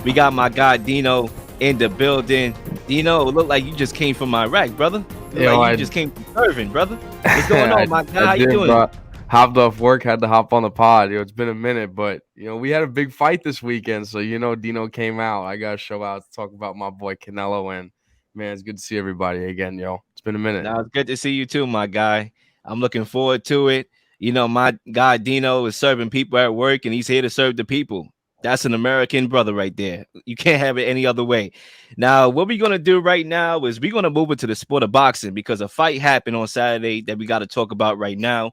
We got my guy Dean.O in the building. Dean.O, look like you just came from Iraq, brother. Look Yo, like you I just came from serving, brother. What's going I, on, my guy? I How you did, doing? bro. Hopped off work, had to hop on the pod. It's been a minute, but we had a big fight this weekend, so Dino came out. I got to show out to talk about my boy Canelo, and man, it's good to see everybody again, yo. It's been a minute. Now it's good to see you too, my guy. I'm looking forward to it. My guy Dean.O is serving people at work, and he's here to serve the people. That's an American brother right there. You can't have it any other way. Now, what we're gonna do right now is we're gonna move into the sport of boxing because a fight happened on Saturday that we got to talk about right now.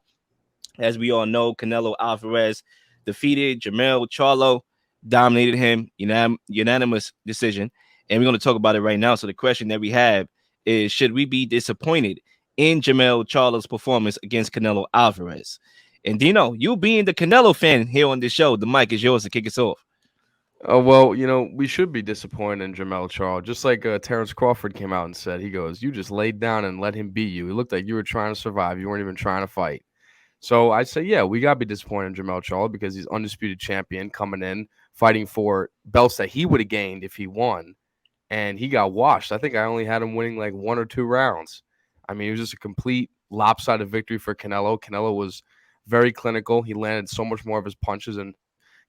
As we all know, Canelo Alvarez defeated Jermell Charlo, dominated him, unanimous decision. And we're going to talk about it right now. So the question that we have is, should we be disappointed in Jermell Charlo's performance against Canelo Alvarez? And Dino, you being the Canelo fan here on this show, the mic is yours to kick us off. Oh well, we should be disappointed in Jermell Charlo. Just like Terence Crawford came out and said, he goes, "You just laid down and let him beat you. It looked like you were trying to survive. You weren't even trying to fight." So I say, yeah, we gotta be disappointed in Jermell Charlo because he's undisputed champion coming in, fighting for belts that he would have gained if he won, and he got washed. I think I only had him winning like 1 or 2 rounds. I mean, it was just a complete lopsided victory for Canelo. Canelo was very clinical. He landed so much more of his punches, and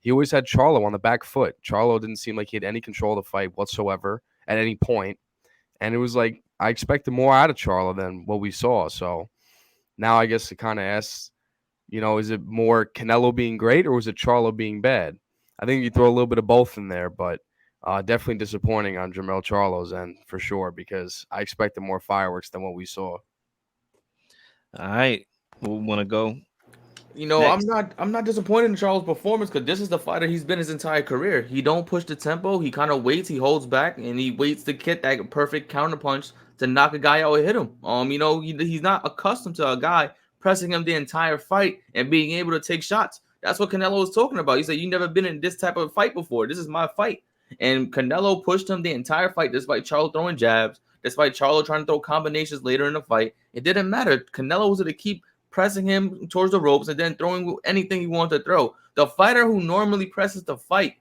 he always had Charlo on the back foot. Charlo didn't seem like he had any control of the fight whatsoever at any point, and it was like I expected more out of Charlo than what we saw. So now I guess it kind of asks, is it more Canelo being great or was it Charlo being bad? I think you throw a little bit of both in there, but definitely disappointing on Jermell Charlo's end for sure because I expected more fireworks than what we saw. All right. Who want to go I'm next? not disappointed in Charles' performance because this is the fighter he's been his entire career. He don't push the tempo. He kind of waits. He holds back and he waits to get that perfect counterpunch to knock a guy out or hit him. He's not accustomed to a guy pressing him the entire fight and being able to take shots. That's what Canelo was talking about. He said, "You never been in this type of fight before. This is my fight." And Canelo pushed him the entire fight, despite Charlo throwing jabs, despite Charlo trying to throw combinations later in the fight. It didn't matter. Canelo was going to keep pressing him towards the ropes and then throwing anything he wanted to throw. The fighter who normally presses the fight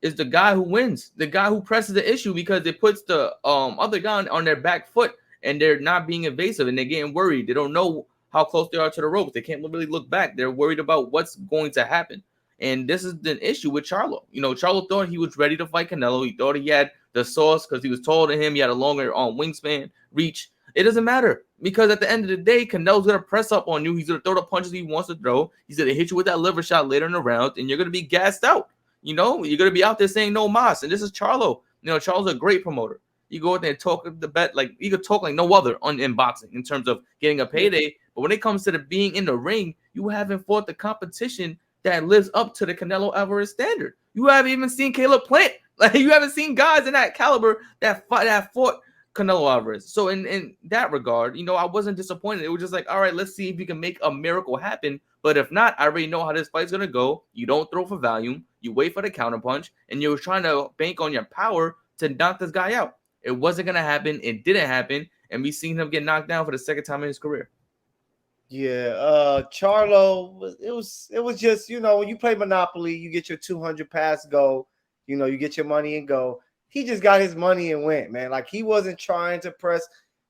is the guy who wins, the guy who presses the issue because it puts the other guy on their back foot and they're not being evasive and they're getting worried. They don't know how close they are to the ropes. They can't really look back. They're worried about what's going to happen. And this is the issue with Charlo. Charlo thought he was ready to fight Canelo. He thought he had the sauce because he was taller than him. He had a longer wingspan, reach. It doesn't matter because at the end of the day, Canelo's going to press up on you. He's going to throw the punches he wants to throw. He's going to hit you with that liver shot later in the round, and you're going to be gassed out. You're going to be out there saying no mas. And this is Charlo. Charlo's a great promoter. You go out there and talk the bet like you could talk like no other in boxing in terms of getting a payday. But when it comes to the being in the ring, you haven't fought the competition that lives up to the Canelo Alvarez standard. You haven't even seen Caleb Plant. Like you haven't seen guys in that caliber that fought Canelo Alvarez. So in that regard, I wasn't disappointed. It was just like, all right, let's see if you can make a miracle happen. But if not, I already know how this fight's gonna go. You don't throw for volume. You wait for the counterpunch, and you're trying to bank on your power to knock this guy out. It wasn't gonna happen. It didn't happen, and we seen him get knocked down for the second time in his career. Yeah, Charlo it was just, when you play Monopoly, you get your 200 pass go, you get your money and go. He just got his money and went, man. Like he wasn't trying to press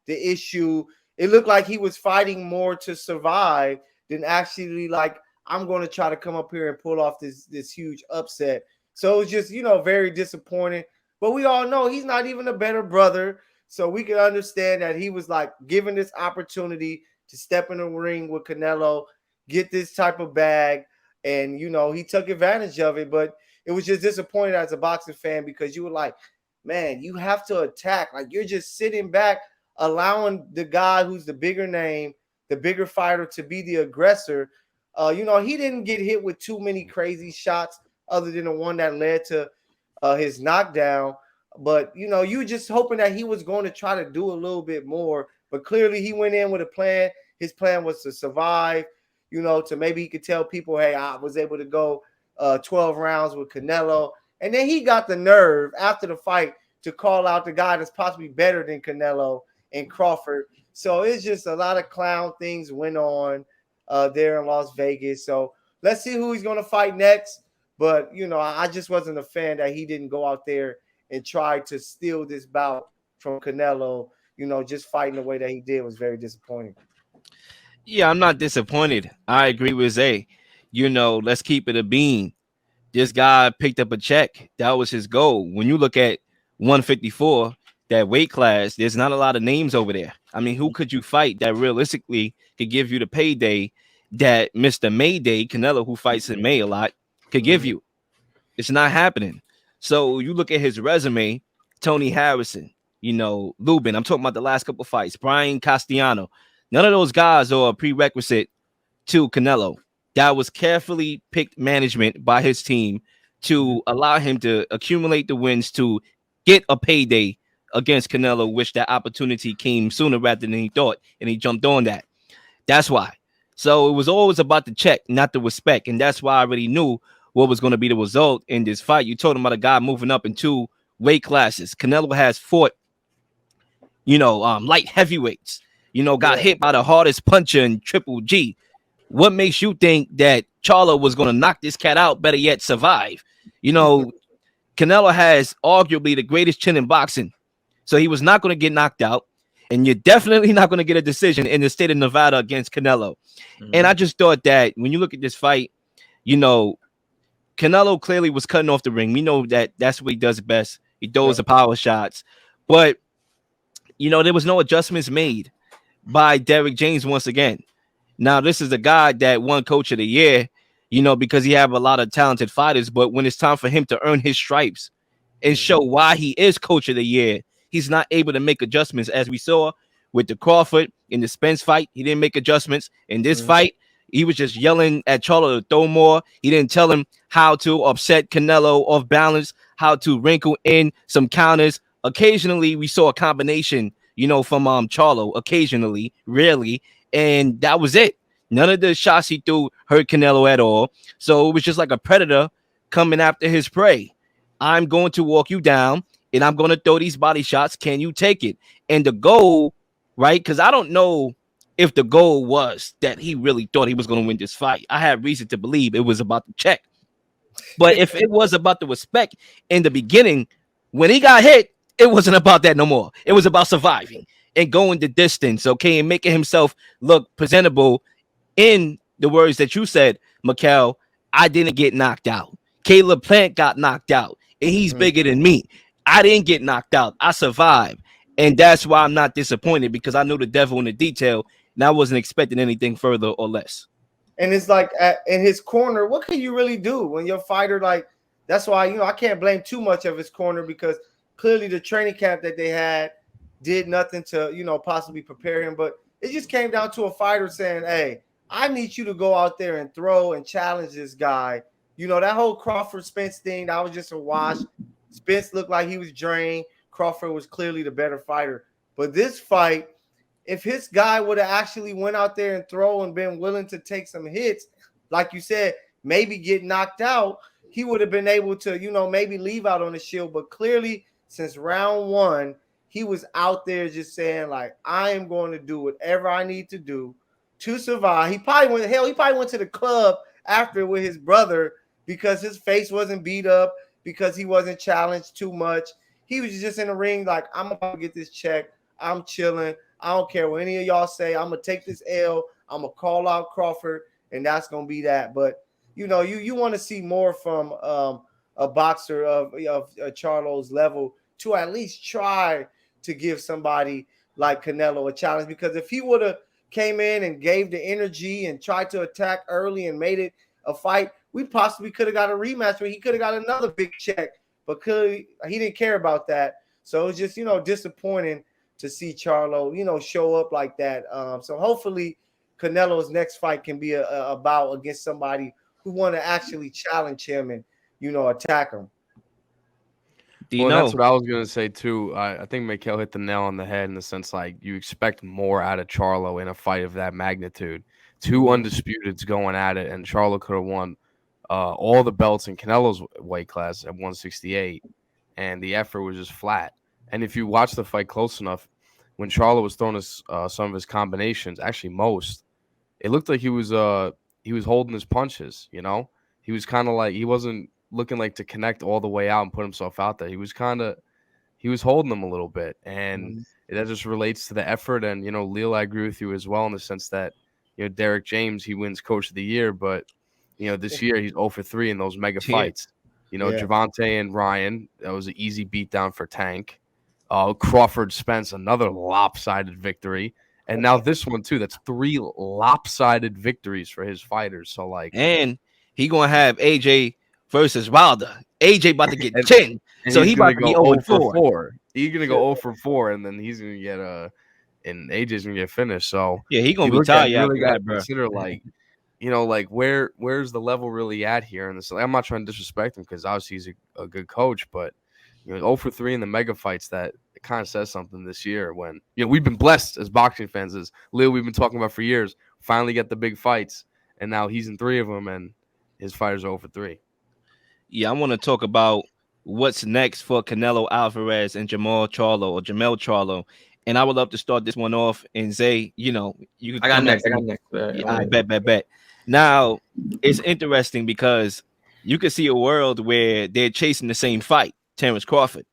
the issue. It looked like he was fighting more to survive than actually like, I'm going to try to come up here and pull off this huge upset. So it was just, very disappointing. But we all know he's not even a better brother. So we can understand that he was like given this opportunity to step in the ring with Canelo, get this type of bag. And, he took advantage of it. But it was just disappointing as a boxing fan because you were like, man, you have to attack. Like you're just sitting back, allowing the guy who's the bigger name, the bigger fighter to be the aggressor. He didn't get hit with too many crazy shots other than the one that led to his knockdown. But, you were just hoping that he was going to try to do a little bit more. But clearly he went in with a plan. His plan was to survive, to maybe he could tell people, hey, I was able to go 12 rounds with Canelo. And then he got the nerve after the fight to call out the guy that's possibly better than Canelo and Crawford. So it's just a lot of clown things went on there in Las Vegas. So let's see who he's going to fight next. But I just wasn't a fan that he didn't go out there and try to steal this bout from Canelo. Just fighting the way that he did was very disappointing. Yeah, I'm not disappointed. I agree with Zay. Let's keep it a bean. This guy picked up a check. That was his goal. When you look at 154, that weight class, there's not a lot of names over there. I mean, who could you fight that realistically could give you the payday that Mr. Mayday, Canelo, who fights in May a lot, could give you? It's not happening. So you look at his resume, Tony Harrison, Lubin. I'm talking about the last couple fights, Brian Castellano. None of those guys are a prerequisite to Canelo. That was carefully picked management by his team to allow him to accumulate the wins to get a payday against Canelo, which that opportunity came sooner rather than he thought, and he jumped on that. That's why. So it was always about the check, not the respect, and that's why I already knew what was going to be the result in this fight. You told him about a guy moving up in 2 weight classes. Canelo has fought, light heavyweights. Got hit by the hardest puncher in Triple G. What makes you think that Charlo was going to knock this cat out, better yet, survive? Canelo has arguably the greatest chin in boxing. So he was not going to get knocked out. And you're definitely not going to get a decision in the state of Nevada against Canelo. And I just thought that when you look at this fight, Canelo clearly was cutting off the ring. We know that that's what he does best. He throws the power shots. But, there was no adjustments made by Derrick James once again. Now, this is a guy that won Coach of the Year, because he have a lot of talented fighters. But when it's time for him to earn his stripes and show why he is Coach of the Year, he's not able to make adjustments, as we saw with the Crawford in the Spence fight. He didn't make adjustments. In this fight, he was just yelling at Charlo to throw more. He didn't tell him how to upset Canelo off balance, how to wrinkle in some counters. Occasionally, we saw a combination, from Charlo. Occasionally, rarely. And that was it. None of the shots he threw hurt Canelo at all. So it was just like a predator coming after his prey. I'm going to walk you down, and I'm going to throw these body shots. Can you take it? And the goal, right? Because I don't know if the goal was that he really thought he was going to win this fight. I have reason to believe it was about the check. But if it was about the respect in the beginning, when he got hit, it wasn't about that no more. It was about surviving and going the distance, okay, and making himself look presentable. In the words that you said, Mykell, I didn't get knocked out. Caleb Plant got knocked out, and he's bigger than me. I didn't get knocked out. I survived. And that's why I'm not disappointed, because I knew the devil in the detail, and I wasn't expecting anything further or less. And it's like in his corner, what can you really do when your fighter, like, that's why, I can't blame too much of his corner, because clearly the training camp that they had did nothing to, possibly prepare him. But it just came down to a fighter saying, hey, I need you to go out there and throw and challenge this guy. That whole Crawford Spence thing, that was just a wash. Spence looked like he was drained. Crawford was clearly the better fighter. But this fight, if his guy would have actually went out there and throw and been willing to take some hits, like you said, maybe get knocked out, he would have been able to, maybe leave out on the shield. But clearly, since round 1, he was out there just saying, like, I am going to do whatever I need to do to survive. He probably went to the club after with his brother because his face wasn't beat up, because he wasn't challenged too much. He was just in the ring like, I'm about to get this check. I'm chilling. I don't care what any of y'all say. I'm going to take this L. I'm going to call out Crawford, and that's going to be that. But, you want to see more from a boxer of Charlo's level to at least try to give somebody like Canelo a challenge. Because if he would have came in and gave the energy and tried to attack early and made it a fight, we possibly could have got a rematch where he could have got another big check. But clearly he didn't care about that. So it's just, disappointing to see Charlo, show up like that. So hopefully Canelo's next fight can be a bout against somebody who want to actually challenge him and, attack him. Well, that's what I was going to say, too. I think Mykell hit the nail on the head in the sense, like, you expect more out of Charlo in a fight of that magnitude. 2 undisputeds going at it, and Charlo could have won all the belts in Canelo's weight class at 168, and the effort was just flat. And if you watch the fight close enough, when Charlo was throwing some of his combinations, actually most, it looked like he was holding his punches, he was kind of like he wasn't looking like to connect all the way out and put himself out there. He was holding them a little bit, and that just relates to the effort. And Leel, I agree with you as well in the sense that Derek James, he wins Coach of the Year, but this year he's 0 for 3 in those mega fights. Javante and Ryan, that was an easy beatdown for Tank. Crawford Spence, another lopsided victory. And now this one too, that's 3 lopsided victories for his fighters. So and he gonna have AJ versus Wilder. AJ about to get and, 10. And so he's he about gonna to be go 0 for 4. He's gonna go 0 for 4, and then he's gonna get and AJ's gonna get finished. So yeah, he gonna you be tired. You really got to bro. consider where's the level really at here? And I'm not trying to disrespect him because obviously he's a good coach, but 0 for 3 in the mega fights, that it kind of says something this year. When we've been blessed as boxing fans, as Leel, we've been talking about for years. Finally get the big fights, and now he's in 3 of them, and his fighters are 0 for 3. Yeah, I want to talk about what's next for Canelo Alvarez and Jermell Charlo. And I would love to start this one off and say, you could. I got next. Yeah, I bet. Now, it's interesting because you could see a world where they're chasing the same fight, Terence Crawford,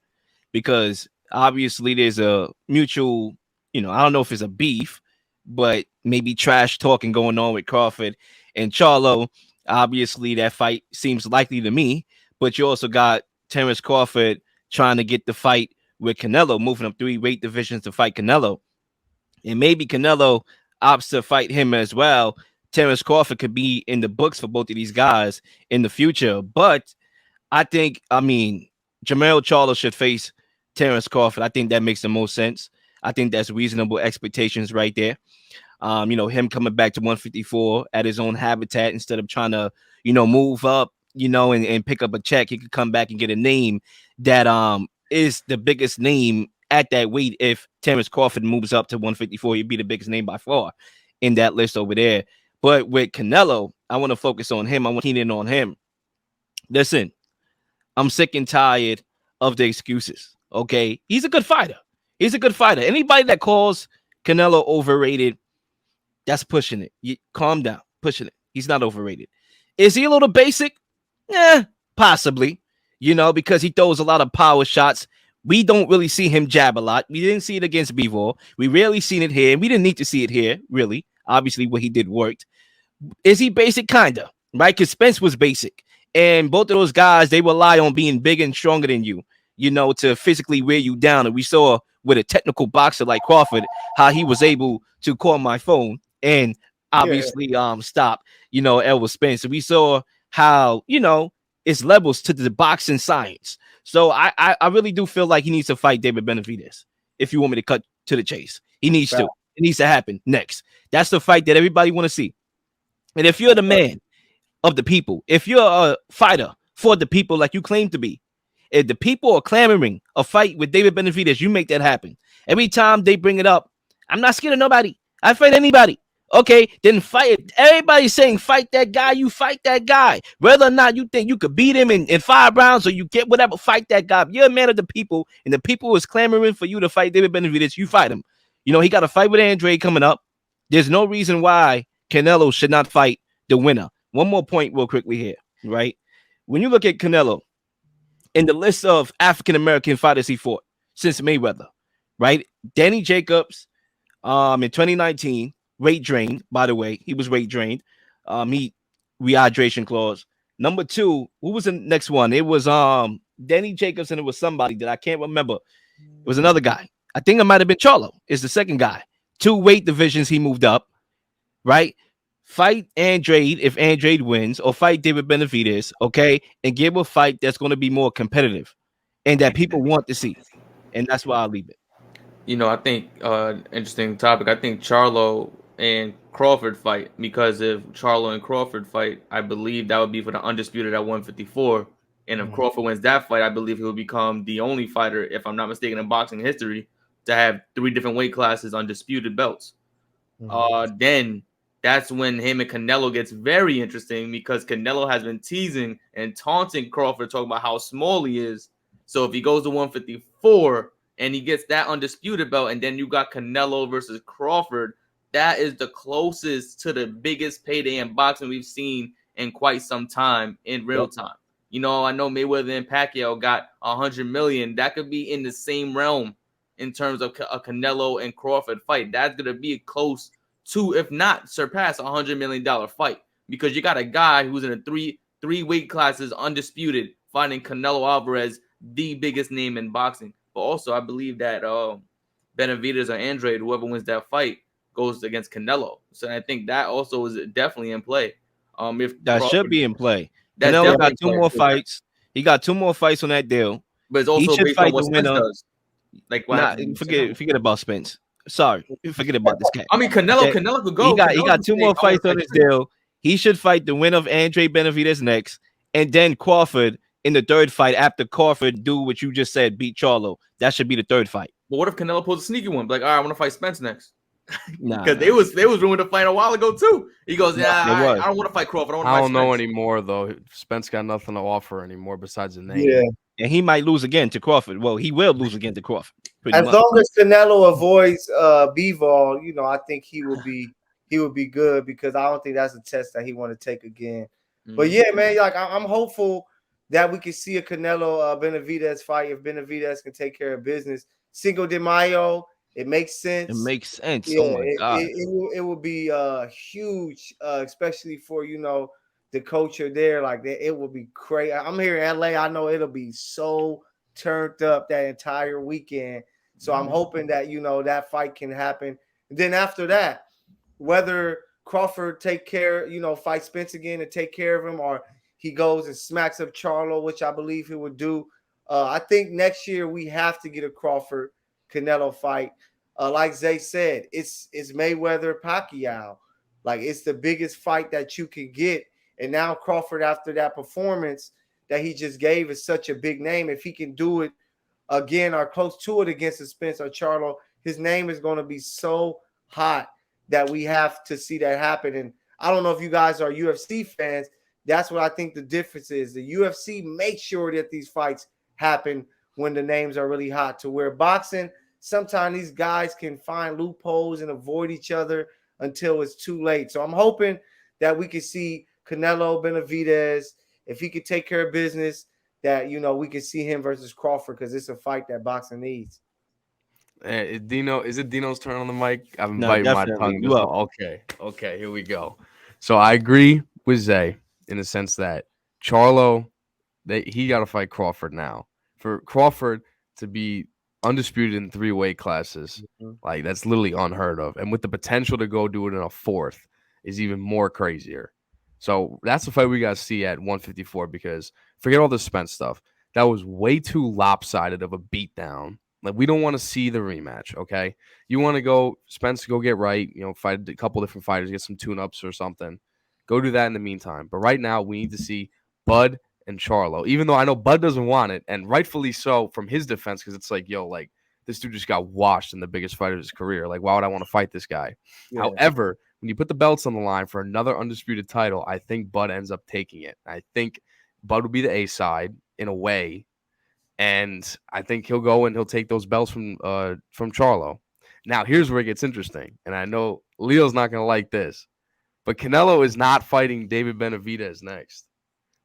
because obviously there's a mutual, I don't know if it's a beef, but maybe trash talking going on with Crawford and Charlo. Obviously, that fight seems likely to me, but you also got Terence Crawford trying to get the fight with Canelo, moving up 3 weight divisions to fight Canelo. And maybe Canelo opts to fight him as well. Terence Crawford could be in the books for both of these guys in the future. But Jermell Charlo should face Terence Crawford. I think that makes the most sense. I think that's reasonable expectations right there. Him coming back to 154 at his own habitat instead of trying to, move up, and pick up a check. He could come back and get a name that is the biggest name at that weight. If Terence Crawford moves up to 154, he'd be the biggest name by far in that list over there. But with Canelo, I want to focus on him. I want to keen in on him. Listen, I'm sick and tired of the excuses. Okay, he's a good fighter. Anybody that calls Canelo overrated, that's pushing it. Calm down, pushing it. He's not overrated. Is he a little basic? Yeah, possibly. Because he throws a lot of power shots. We don't really see him jab a lot. We didn't see it against Bivol. We rarely seen it here. We didn't need to see it here, really. Obviously, what he did worked. Is he basic? Kinda, right? Because Spence was basic. And both of those guys, they rely on being bigger and stronger than you, to physically wear you down. And we saw with a technical boxer like Crawford, how he was able to call my phone and obviously stop, Elvis Spence. So we saw how, it's levels to the boxing science. So I really do feel like he needs to fight David Benavidez. If you want me to cut to the chase, he needs to. It needs to happen next. That's the fight that everybody want to see. And if you're the man of the people, if you're a fighter for the people like you claim to be, if the people are clamoring a fight with David Benavidez, you make that happen. Every time they bring it up, I'm not scared of nobody. I fight anybody. Okay, then fight. Everybody's saying fight that guy. You fight that guy. Whether or not you think you could beat him in 5 rounds or you get whatever, fight that guy. If you're a man of the people and the people is clamoring for you to fight David Benavidez, you fight him. He got a fight with Andrade coming up. There's no reason why Canelo should not fight the winner. One more point real quickly here, right? When you look at Canelo in the list of African-American fighters he fought since Mayweather, right? Danny Jacobs in 2019, weight drained, by the way. He was weight drained. He rehydration clause. Number 2, who was the next one? It was Danny Jacobs, and it was somebody that I can't remember. It was another guy. I think it might have been Charlo. Is the second guy. 2 weight divisions he moved up, right? Fight Andrade if Andrade wins, or fight David Benavidez, okay? And give a fight that's going to be more competitive and that people want to see. And that's why I'll leave it. I think interesting topic. I think Charlo and Crawford fight, because if Charlo and Crawford fight, I believe that would be for the undisputed at 154. And if Crawford wins that fight, I believe he will become the only fighter, if I'm not mistaken, in boxing history to have 3 different weight classes, undisputed belts. Then that's when him and Canelo gets very interesting, because Canelo has been teasing and taunting Crawford, talking about how small he is. So if he goes to 154 and he gets that undisputed belt, and then you got Canelo versus Crawford, that is the closest to the biggest payday in boxing we've seen in quite some time in real time. You know, I know Mayweather and Pacquiao got 100 million. That could be in the same realm in terms of a Canelo and Crawford fight. That's gonna be close to, if not surpass, $100 million fight, because you got a guy who's in a three weight classes undisputed fighting Canelo Alvarez, the biggest name in boxing. But also, I believe that Benavidez or Andrade, whoever wins that fight, goes against Canelo. So I think that also is definitely in play. If That Crawford, should be in play. that's Canelo definitely got in two play. more fights. He got 2 more fights on that deal. But it's He also should based on fight what the Spence winner. does. Like what Nah, happened with forget Canelo. about Spence. Sorry, forget about this cat. I mean, Canelo Okay? could go. He got 2 more fights on his deal. He should fight the winner of Andre Benavidez next, and then Crawford in the third fight after Crawford do what you just said, beat Charlo. That should be the third fight. But what if Canelo pulls a sneaky one? Like, all right, I want to fight Spence next. Nah, Because they was rumored to fight a while ago too. He goes, yeah, It was. I don't want to fight Crawford. I want to I fight don't know Spence. anymore though. Spence got nothing to offer anymore besides a name. Yeah. And he might lose again to Crawford. Well, he will lose again to Crawford. As long as Canelo avoids Bivol, you know, I think he would be good, because I don't think that's a test that he want to take again. But yeah, man, like I'm hopeful that we can see a Canelo Benavidez fight if Benavidez can take care of business. Cinco de Mayo, it makes sense. It makes sense. Yeah, Oh my God. it will be huge, especially for, you know, the culture there. Like it will be crazy. I'm here in LA. I know it'll be so turned up that entire weekend. So I'm hoping that, you know, that fight can happen. And then after that, whether Crawford fight Spence again and take care of him, or he goes and smacks up Charlo, which I believe he would do. I think next year we have to get a Crawford Canelo fight. Like Zay said, it's Mayweather Pacquiao. Like, it's the biggest fight that you can get. And now Crawford, after that performance that he just gave, is such a big name. If he can do it again or close to it against Spence or Charlo, his name is going to be so hot that we have to see that happen. And I don't know if you guys are UFC fans. That's what I think the difference is. The UFC makes sure that these fights happen when the names are really hot, to where boxing, sometimes these guys can find loopholes and avoid each other until it's too late. So I'm hoping that we can see Canelo Benavidez, if he could take care of business, that, you know, we can see him versus Crawford, because it's a fight that boxing needs. Dino, is it Dino's turn on the mic? I'm No, biting my definitely. tongue. You up. Okay, here we go. So I agree with Zay in the sense that Charlo, he got to fight Crawford now. For Crawford to be undisputed in 3 weight classes, like, that's literally unheard of. And with the potential to go do it in a 4th is even more crazier. So that's the fight we got to see at 154, because forget all the Spence stuff. That was way too lopsided of a beatdown. Like, we don't want to see the rematch, okay? You want to go, Spence, go get right, you know, fight a couple different fighters, get some tune-ups or something. Go do that in the meantime. But right now, we need to see Bud and Charlo, even though I know Bud doesn't want it, and rightfully so from his defense, because it's like, yo, like, this dude just got washed in the biggest fight of his career. Like, why would I want to fight this guy? Yeah. However, when you put the belts on the line for another undisputed title, I think Bud ends up taking it. I think Bud will be the A side in a way, and I think he'll go and he'll take those belts from Charlo. Now, here's where it gets interesting, and I know Leel's not going to like this, but Canelo is not fighting David Benavidez next,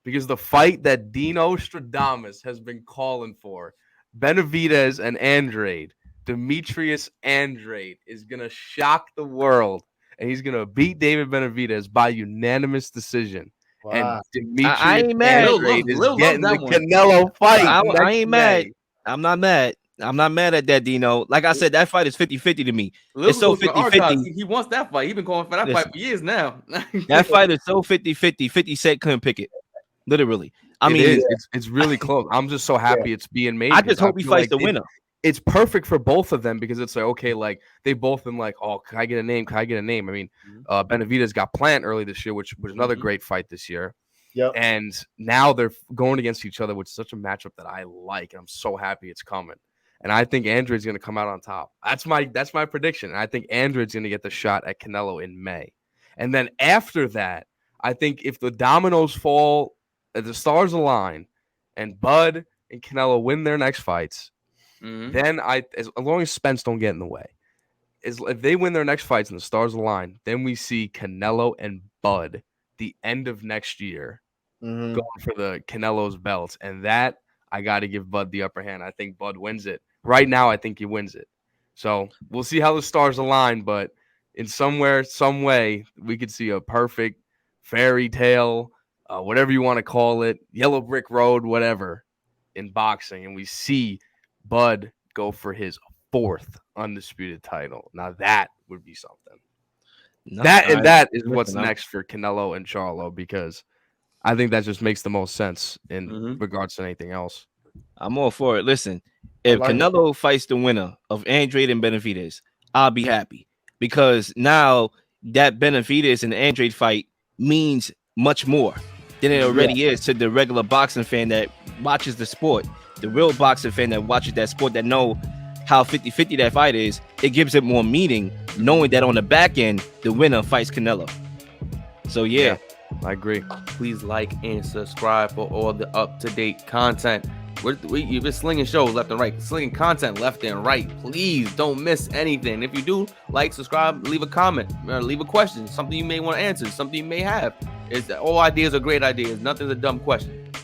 because the fight that Dean.O has been calling for, Benavidez and Andrade, Demetrius Andrade, is going to shock the world, and he's going to beat David Benavidez by unanimous decision. Wow. And Demetrius Andrade is getting the Canelo fight. I ain't mad. I'm not mad. I'm not mad at that, Dino. Like I said, that fight is 50-50 to me. It's so 50-50. He wants that fight. He's been calling for that fight for years now. That fight is so 50-50. 50 Cent couldn't pick it. Literally. I mean, it's really close. I'm just so happy it's being made. I just hope he fights the winner. It's perfect for both of them, because it's like, okay, like, they've both been like, oh, can I get a name? Can I get a name? I mean, Benavidez got Plant early this year, which was another great fight this year. Yep. And now they're going against each other, which is such a matchup that I like, and I'm so happy it's coming. And I think Andrade's going to come out on top. That's my prediction. And I think Andrade's going to get the shot at Canelo in May. And then after that, I think if the dominoes fall, the stars align, and Bud and Canelo win their next fights, then as long as Spence don't get in the way, if they win their next fights and the stars align, then we see Canelo and Bud the end of next year, Mhm. going for the Canelo's belts, and that I got to give Bud the upper hand. I think Bud wins it. Right now, I think he wins it. So we'll see how the stars align, but in some way, we could see a perfect fairy tale, whatever you want to call it, yellow brick road, whatever, in boxing, and we see Bud go for his 4th undisputed title. Now that would be something. That is what's next for Canelo and Charlo, because I think that just makes the most sense in regards to anything else. I'm all for it. Listen, if Canelo fights the winner of Andrade and Benavidez, I'll be happy, because now that Benavidez and Andrade fight means much more than it already is to the regular boxing fan that watches the sport. The real boxing fan that watches that sport, that know how 50-50 that fight is, it gives it more meaning knowing that on the back end, the winner fights Canelo. So, yeah. I agree. Please like and subscribe for all the up-to-date content. You've been slinging shows left and right, slinging content left and right. Please don't miss anything. If you do, like, subscribe, leave a comment, or leave a question, something you may want to answer, something you may have. All ideas are great ideas. Nothing's a dumb question.